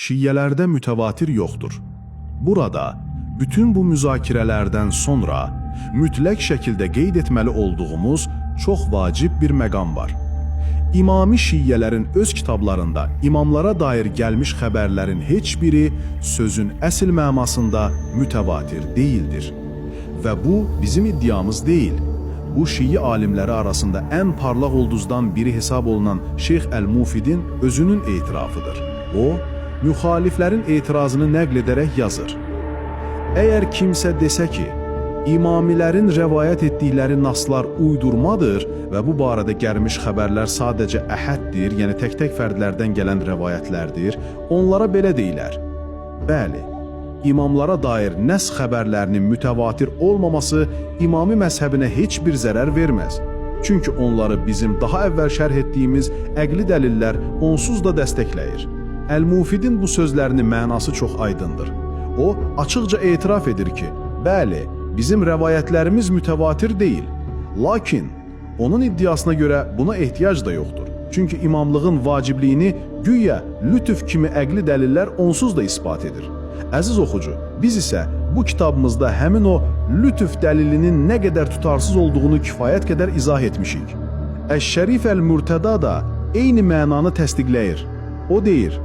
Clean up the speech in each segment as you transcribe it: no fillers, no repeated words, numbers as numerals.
Şiiələrdə mütəvatir yoxdur. Burada bütün bu müzakirələrdən sonra mütləq şəkildə qeyd etməli olduğumuz çox vacib bir məqam var. İmami şiiələrin öz kitablarında imamlara dair gəlmiş xəbərlərin heç biri sözün əsl mənasında mütəvatir deyildir. Və bu bizim iddiamız deyil. Bu şii alimləri arasında ən parlaq ulduzdan biri hesab olunan Şeyx Əl-Mufidin özünün etirafıdır. O, müxaliflərin etirazını nəql edərək yazır. Əgər kimsə desə ki, imamilərin rəvayət etdikləri naslar uydurmadır və bu barədə gəlmiş xəbərlər sadəcə əhəddir, yəni tək-tək fərdlərdən gələn rəvayətlərdir, onlara belə deyilər. Bəli, imamlara dair nəs xəbərlərinin mütəvatir olmaması imami məzhəbinə heç bir zərər verməz. Çünki onları bizim daha əvvəl şərh etdiyimiz əqli dəlillər onsuz da dəstəkləyir. Əl-Mufidin bu sözlərinin mənası çox aydındır. O, açıqca etiraf edir ki, bəli, bizim rəvayətlərimiz mütəvatir deyil. Lakin, onun iddiasına görə buna ehtiyac da yoxdur. Çünki imamlığın vacibliyini güya lütf kimi əqli dəlillər onsuz da ispat edir. Əziz oxucu, biz isə bu kitabımızda həmin o lütf dəlilinin nə qədər tutarsız olduğunu kifayət qədər izah etmişik. Əş-Şərif Əl-Mürtəda da eyni mənanı təsdiqləyir. O deyir,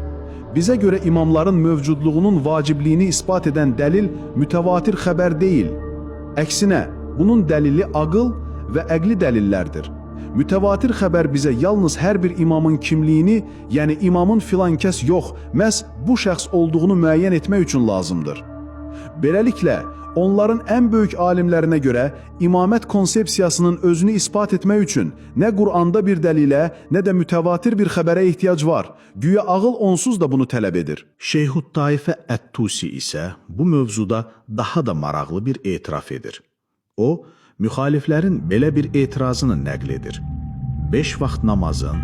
bizə görə imamların mövcudluğunun vacibliyini ispat edən dəlil mütəvatir xəbər deyil. Əksinə, bunun dəlili aqıl və əqli dəlillərdir. Mütəvatir xəbər bizə yalnız hər bir imamın kimliyini, yəni imamın filan kəs yox, məhz bu şəxs olduğunu müəyyən etmək üçün lazımdır. Beləliklə, onların ən böyük alimlərinə görə imamət konsepsiyasının özünü ispat etmək üçün nə Qur'anda bir dəlilə, nə də mütəvatir bir xəbərə ehtiyac var. Güya ağıl onsuz da bunu tələb edir. Şeyhut Taifə Ət-Tusi isə bu mövzuda daha da maraqlı bir etiraf edir. O, müxaliflərin belə bir etirazını nəql edir. 5 vaxt namazın,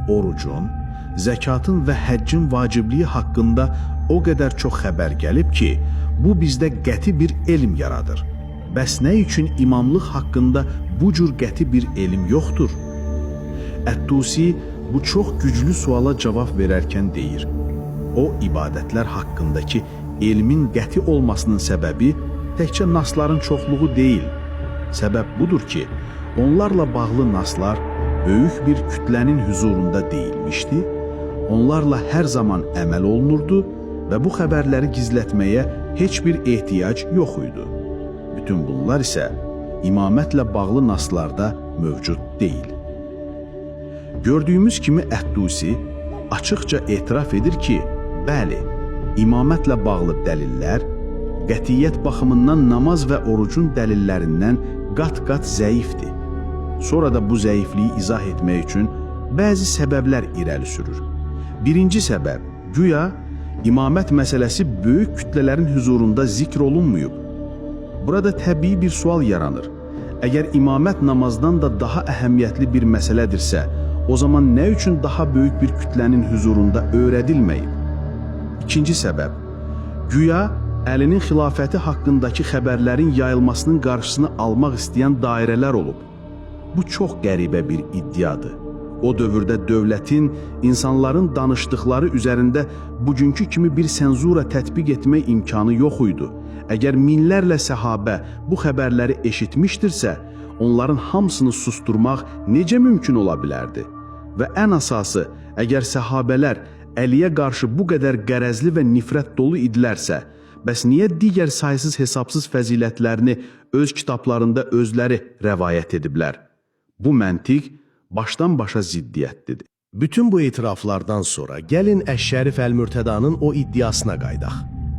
orucun, zəkatın və həccin vacibliyi haqqında o qədər çox xəbər gəlib ki, bu bizdə qəti bir elm yaradır. Bəs nə üçün imamlıq haqqında bu cür qəti bir elm yoxdur? Ət-Tusi bu çox güclü suala cavab verərkən deyir. O, ibadətlər haqqındakı elmin qəti olmasının səbəbi təkcə nasların çoxluğu deyil. Səbəb budur ki, onlarla bağlı naslar böyük bir kütlənin hüzurunda deyilmişdi, onlarla hər zaman əməl olunurdu və bu xəbərləri gizlətməyə heç bir ehtiyac yox idi. Bütün bunlar isə imamətlə bağlı naslarda mövcud deyil. Gördüyümüz kimi Ət-Tusi açıqca etiraf edir ki, bəli, imamətlə bağlı dəlillər qətiyyət baxımından namaz və orucun dəlillərindən qat-qat zəifdir. Sonra da bu zəifliyi izah etmək üçün bəzi səbəblər irəli sürür. Birinci səbəb, güya imamət məsələsi böyük kütlələrin hüzurunda zikr olunmuyub. Burada təbii bir sual yaranır. Əgər imamət namazdan da daha əhəmiyyətli bir məsələdirsə, o zaman nə üçün daha böyük bir kütlənin hüzurunda öyrədilməyib? İkinci səbəb, güya Əlinin xilafəti haqqındakı xəbərlərin yayılmasının qarşısını almaq istəyən dairələr olub. Bu çox qəribə bir iddiadır. O dövrdə dövlətin, insanların danışdıqları üzərində bugünkü kimi bir senzura tətbiq etmək imkanı yox idi. Əgər minlərlə səhabə bu xəbərləri eşitmişdirsə, onların hamısını susturmaq necə mümkün ola bilərdi? Və ən əsası, əgər səhabələr Əliyə qarşı bu qədər qərəzli və nifrət dolu idilərsə, bəs niyə digər saysız hesabsız fəzilətlərini öz kitablarında özləri rəvayət ediblər? Bu məntiq başdan başa ziddiyyətlidir. Bütün bu etiraflardan sonra gəlin Əş-Şərif Əl-Mürtədanın o iddiasına qaydaq.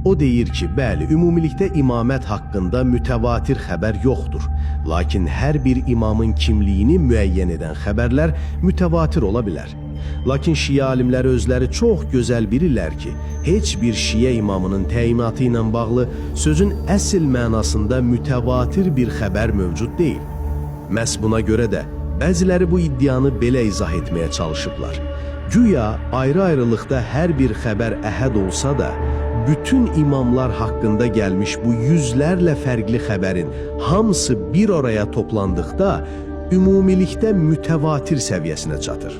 O deyir ki, bəli, ümumilikdə imamət haqqında mütəvatir xəbər yoxdur. Lakin hər bir imamın kimliyini müəyyən edən xəbərlər mütəvatir ola bilər. Lakin şiə alimləri özləri çox gözəl bilirlər ki, heç bir şiə imamının təyinatı ilə bağlı sözün əsl mənasında mütəvatir bir xəbər mövcud deyil. Məhz buna görə də bəziləri bu iddianı belə izah etməyə çalışıblar. Güya ayrı-ayrılıqda hər bir xəbər əhəd olsa da, bütün imamlar haqqında gəlmiş bu yüzlərlə fərqli xəbərin hamısı bir araya toplandıqda ümumilikdə mütəvatir səviyyəsinə çatır.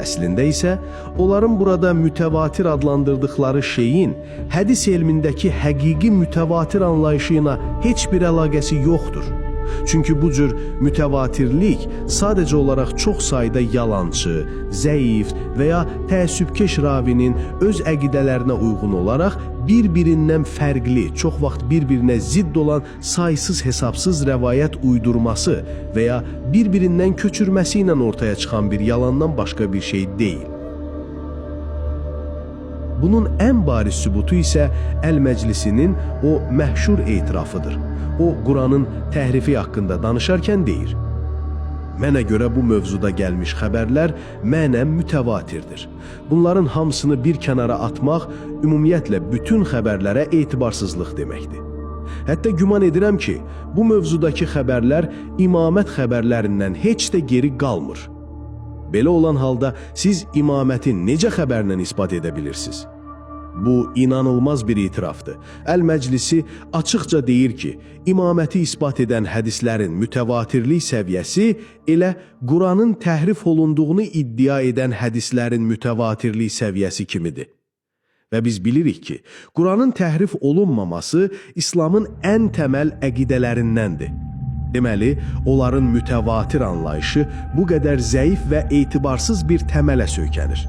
Əslində isə onların burada mütəvatir adlandırdıkları şeyin hədis elmindəki həqiqi mütəvatir anlayışı ilə heç bir əlaqəsi yoxdur. Çünki bu cür mütəvatirlik sadəcə olaraq çox sayda yalançı, zəif və ya təəssübkeş ravinin öz əqidələrinə uyğun olaraq bir-birindən fərqli, çox vaxt bir-birinə zidd olan saysız hesabsız rəvayət uydurması və ya bir-birindən köçürməsi ilə ortaya çıxan bir yalandan başqa bir şey deyil. Bunun ən bariz sübutu isə Əl-Məclisinin o məşhur etirafıdır. O, Quranın təhrifi haqqında danışarkən deyir: "Mənə görə bu mövzuda gəlmiş xəbərlər mənən mütəvatirdir. Bunların hamısını bir kənara atmaq ümumiyyətlə bütün xəbərlərə etibarsızlıq deməkdir. Hətta güman edirəm ki, bu mövzudakı xəbərlər imamət xəbərlərindən heç də geri qalmır. Belə olan halda siz imaməti necə xəbərlə isbat edə bilirsiniz?" Bu inanılmaz bir itirafdır. Əl-Məclisi açıqca deyir ki, imaməti isbat edən hədislərin mütəvatirlik səviyyəsi elə Quranın təhrif olunduğunu iddia edən hədislərin mütəvatirlik səviyyəsi kimidir. Və biz bilirik ki, Quranın təhrif olunmaması İslamın ən təməl əqidələrindəndir. Deməli, onların mütəvatir anlayışı bu qədər zəif və etibarsız bir təmələ söykənir.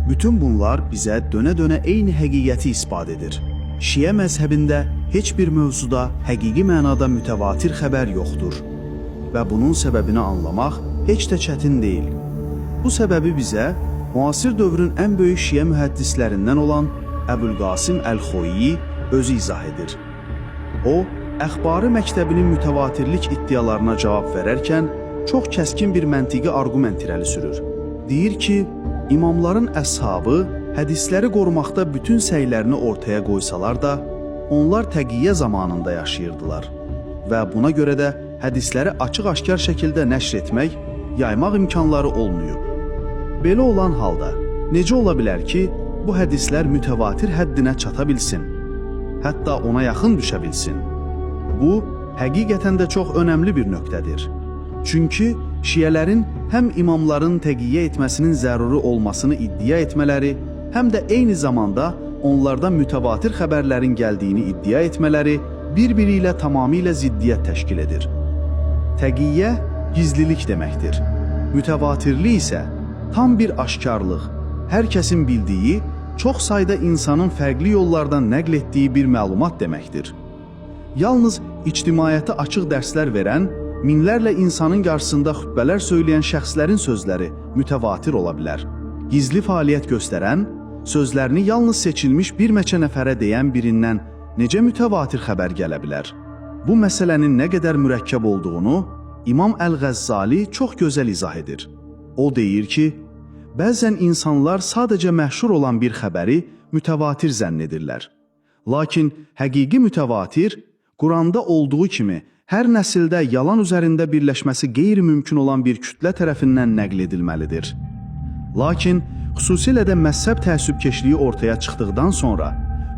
Bütün bunlar bizə dönə-dönə eyni həqiqəti isbat edir. Şiə məzhəbində heç bir mövzuda həqiqi mənada mütəvatir xəbər yoxdur və bunun səbəbini anlamaq heç də çətin deyil. Bu səbəbi bizə müasir dövrün ən böyük şiə mühəddislərindən olan Əbülqasim Əl-Xoyyi özü izah edir. O, əxbarı məktəbinin mütəvatirlik iddialarına cavab verərkən çox kəskin bir məntiqi arqument irəli sürür. Deyir ki, İmamların əshabı hədisləri qorumaqda bütün səylərini ortaya qoysalar da, onlar təqiyyə zamanında yaşayırdılar və buna görə də hədisləri açıq-aşkar şəkildə nəşr etmək, yaymaq imkanları olmayıb. Belə olan halda, necə ola bilər ki, bu hədislər mütəvatir həddinə çata bilsin, hətta ona yaxın düşə bilsin? Bu, həqiqətən də çox önəmli bir nöqtədir. Çünki şiələrin həm imamların təqiyyə etməsinin zəruri olmasını iddia etmələri, həm də eyni zamanda onlardan mütəvatir xəbərlərin gəldiyini iddia etmələri bir-biri ilə tamamilə ziddiyyət təşkil edir. Təqiyyə gizlilik deməkdir. Mütəvatirlik isə tam bir aşkarlıq, hər kəsin bildiyi, çox sayda insanın fərqli yollardan nəql etdiyi bir məlumat deməkdir. Yalnız ictimaiyyətə açıq dərslər verən, minlərlə insanın qarşısında xütbələr söyləyən şəxslərin sözləri mütəvatir ola bilər. Gizli fəaliyyət göstərən, sözlərini yalnız seçilmiş bir neçə nəfərə deyən birindən necə mütəvatir xəbər gələ bilər? Bu məsələnin nə qədər mürəkkəb olduğunu İmam Əl-Ğəzzali çox gözəl izah edir. O deyir ki, bəzən insanlar sadəcə məşhur olan bir xəbəri mütəvatir zənn edirlər. Lakin həqiqi mütəvatir, Quranda olduğu kimi, hər nəsildə yalan üzərində birləşməsi qeyri-mümkün olan bir kütlə tərəfindən nəql edilməlidir. Lakin, xüsusilə də məzhəb təəssübkeşliyi ortaya çıxdıqdan sonra,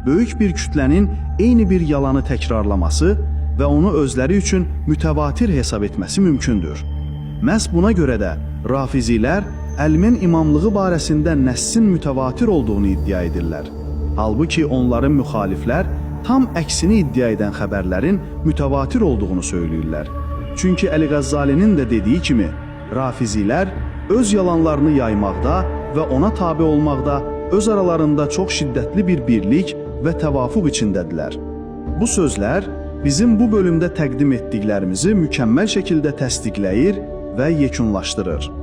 böyük bir kütlənin eyni bir yalanı təkrarlaması və onu özləri üçün mütəvatir hesab etməsi mümkündür. Məhz buna görə də Rafizilər Əlmin imamlığı barəsində nəssin mütəvatir olduğunu iddia edirlər. Halbuki onların müxaliflər tam əksini iddia edən xəbərlərin mütəvatir olduğunu söyləyirlər. Çünki Əli-Ğəzzalinin də dediyi kimi, Rafizilər öz yalanlarını yaymaqda və ona tabe olmaqda öz aralarında çox şiddətli bir birlik və təvafuq içindədirlər. Bu sözlər bizim bu bölümdə təqdim etdiklərimizi mükəmməl şəkildə təsdiqləyir və yekunlaşdırır.